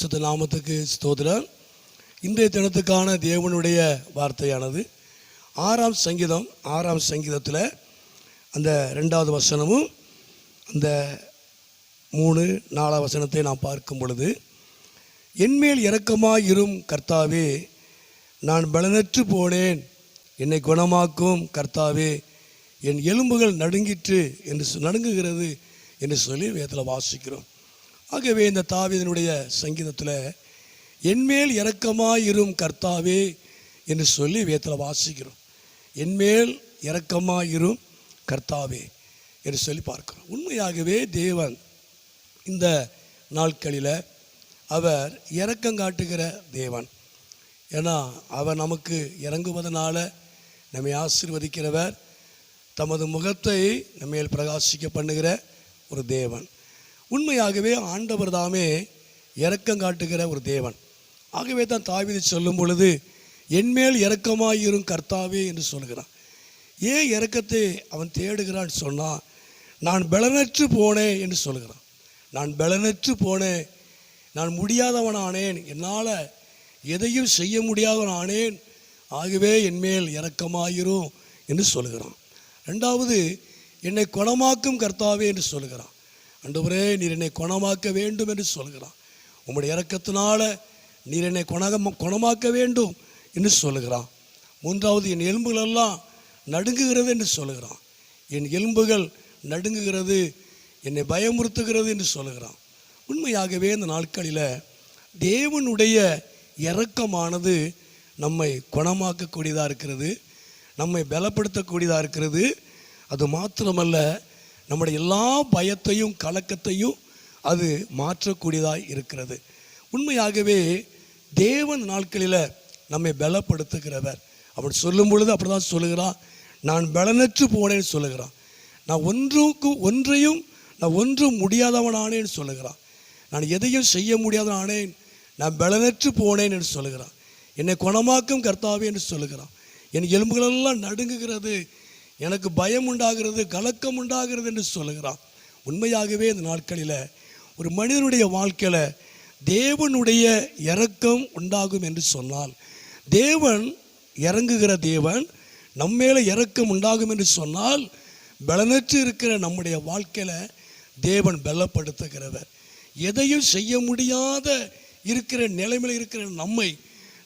பரிசுத்த நாமத்துக்கு ஸ்தோத்திரம். இன்றைய தினத்துக்கான தேவனுடைய வார்த்தையானது 6ஆம் சங்கீதத்தில் அந்த 2வது வசனமும் அந்த 3-4 வசனத்தை நாம் பார்க்கும் பொழுது, என்மேல் இரக்கமாயிரும் கர்த்தாவே, நான் பலனற்று போனேன், என்னை குணமாக்கும் கர்த்தாவே, என் எலும்புகள் நடுங்குகிறது என்று சொல்லி வேதத்தில் வாசிக்கிறோம். ஆகவே இந்த தாவீதினுடைய சங்கீதத்தில் என்மேல் இரக்கமாயிரும் கர்த்தாவே என்று சொல்லி வேதத்தில் வாசிக்கிறோம். என்மேல் இரக்கமாயிரும் கர்த்தாவே என்று சொல்லி பார்க்கிறோம். உண்மையாகவே தேவன் இந்த நாட்களில் அவர் இரக்கம் காட்டுகிற தேவன். ஏன்னா அவர் நமக்கு இறங்குவதனால நம்மை ஆசீர்வதிக்கிறவர், தமது முகத்தை நம்மேல் பிரகாசிக்க பண்ணுகிற ஒரு தேவன். உண்மையாகவே ஆண்டவர் தாமே இரக்கம் காட்டுகிற ஒரு தேவன். ஆகவே தான் தாவீது சொல்லும் பொழுது என்மேல் இரக்கமாயிரும் கர்த்தாவே என்று சொல்கிறான். ஏன் இரக்கத்தை அவன் தேடுகிறான்னு சொன்னால், நான் பலனற்று போனேன் என்று சொல்கிறான். நான் பலனற்று போனேன், நான் முடியாதவனானேன், என்னால் எதையும் செய்ய முடியாதவனானேன், ஆகவே என்மேல் இரக்கமாயிரும் என்று சொல்கிறான். 2வது, என்னை குணமாக்கும் கர்த்தாவே என்று சொல்கிறான். ஆண்டவரே, நீர் என்னை குணமாக்க வேண்டும் என்று சொல்கிறான். உம்முடைய இரக்கத்தினால நீர் என்னை குணமாக்க வேண்டும் என்று சொல்லுகிறான். 3வது, என் எலும்புகள் எல்லாம் நடுங்குகிறது என்று சொல்லுகிறான். என் எலும்புகள் நடுங்குகிறது, என்னை பயமுறுத்துகிறது என்று சொல்லுகிறான். உண்மையாகவே இந்த நாட்களில் தேவனுடைய இரக்கமானது நம்மை குணமாக்கக்கூடியதாக இருக்கிறது, நம்மை பலப்படுத்தக்கூடியதாக இருக்கிறது. அது மாத்திரமல்ல, நம்முடைய எல்லா பயத்தையும் கலக்கத்தையும் அது மாற்றக்கூடியதாக இருக்கிறது. உண்மையாகவே தேவன் நாட்களில் நம்மை பலப்படுத்துகிறவர். அப்படி சொல்லும் பொழுது அப்படி தான் சொல்லுகிறான், நான் பலனற்று போனேன்னு சொல்லுகிறான். நான் ஒன்றும் முடியாதவனானேன்னு சொல்லுகிறான். நான் எதையும் செய்ய முடியாதவனானேன், நான் பலனற்று போனேன் என்று சொல்லுகிறான். என்னை குணமாக்கும் கர்த்தாவே என்று சொல்லுகிறான். என் எலும்புகளெல்லாம் நடுங்குகிறது, எனக்கு பயம் உண்டாகிறது, கலக்கம் உண்டாகிறது என்று சொல்லுகிறான். உண்மையாகவே இந்த நாட்களில் ஒரு மனிதனுடைய வாழ்க்கையில் தேவனுடைய இரக்கம் உண்டாகும் என்று சொன்னால், தேவன் இறங்குகிற தேவன், நம்மேல இரக்கம் உண்டாகும் என்று சொன்னால், பலனற்று இருக்கிற நம்முடைய வாழ்க்கையில் தேவன் பலப்படுத்துகிறவர். எதையும் செய்ய முடியாத இருக்கிற நிலைமையில் இருக்கிற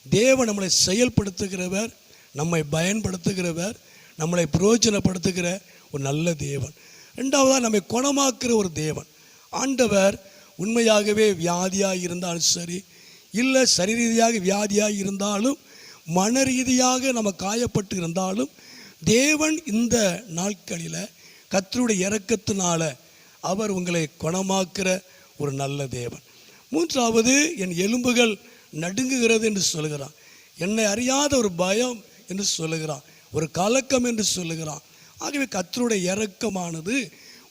தேவன் நம்மளை செயல்படுத்துகிறவர், நம்மை பயன்படுத்துகிறவர், நம்மளை பிரயோஜனப்படுத்துகிற ஒரு நல்ல தேவன். 2வதாக நம்மை குணமாக்குற ஒரு தேவன். ஆண்டவர் உண்மையாகவே வியாதியாக இருந்தாலும் சரி, இல்லை சரீரீதியாக வியாதியாக இருந்தாலும், மன ரீதியாக நம்ம காயப்பட்டு இருந்தாலும், தேவன் இந்த நாட்களில் கர்த்தருடைய இரக்கத்தினால அவர் உங்களை குணமாக்குற ஒரு நல்ல தேவன். 3வது, என் எலும்புகள் நடுங்குகிறது என்று சொல்லுகிறான். என்னை அறியாத ஒரு பயம் என்று சொல்லுகிறான், ஒரு கலக்கம் என்று சொல்லுகிறான். ஆகவே கர்த்தருடைய இரக்கமானது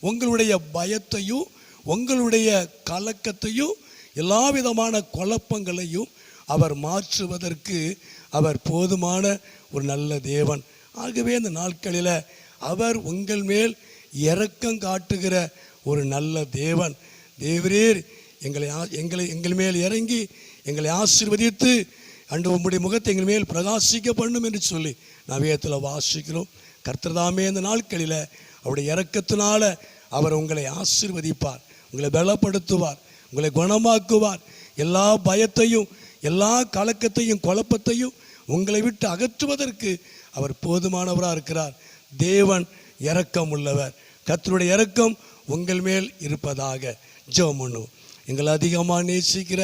உங்களுடைய பயத்தையும் உங்களுடைய கலக்கத்தையும் எல்லா விதமான குழப்பங்களையும் அவர் மாற்றுவதற்கு அவர் போதுமான ஒரு நல்ல தேவன். ஆகவே இந்த நாட்களில் அவர் உங்கள் மேல் இரக்கம் காட்டுகிற ஒரு நல்ல தேவன். தேவரீர் எங்கள் மேல் இறங்கி எங்களை ஆசீர்வதித்து அன்று உம்முடைய முகத்தை எங்கள் மேல் பிரகாசிக்க பண்ணும் என்று சொல்லி வேதத்தில் வாசிக்கிறோம். கர்த்தர்தாமே இந்த நாட்களில் அவருடைய இரக்கத்தினால அவர் உங்களை ஆசீர்வதிப்பார், உங்களை பலப்படுத்துவார், உங்களை குணமாக்குவார். எல்லா பயத்தையும் எல்லா கலக்கத்தையும் குழப்பத்தையும் உங்களை விட்டு அகற்றுவதற்கு அவர் போதுமானவராக இருக்கிறார். தேவன் இரக்கம் உள்ளவர். கர்த்தருடைய இரக்கம் உங்கள் மேல் இருப்பதாக. ஜெபம் பண்ணுவோம். எங்களை அதிகமாக நேசிக்கிற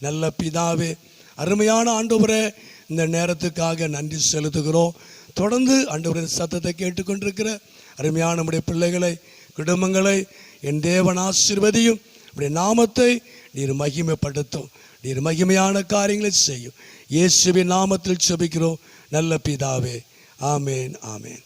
நல்ல பிதாவே, அருமையான ஆண்டவரே, இந்த நேரத்துக்காக நன்றி செலுத்துகிறோம். தொடர்ந்து ஆண்டவரே சத்தத்தை கேட்டுக்கொண்டிருக்கிற அருமையான நம்முடைய பிள்ளைகளை, குடும்பங்களை என் தேவன் ஆசீர்வதியும். நம்முடைய நாமத்தை நீர் மகிமைப்படுத்தும், நீர் மகிமையான காரியங்களை செய்யும். இயேசுவின் நாமத்தில் ஜெபிக்கிறோம் நல்ல பிதாவே. ஆமேன், ஆமேன்.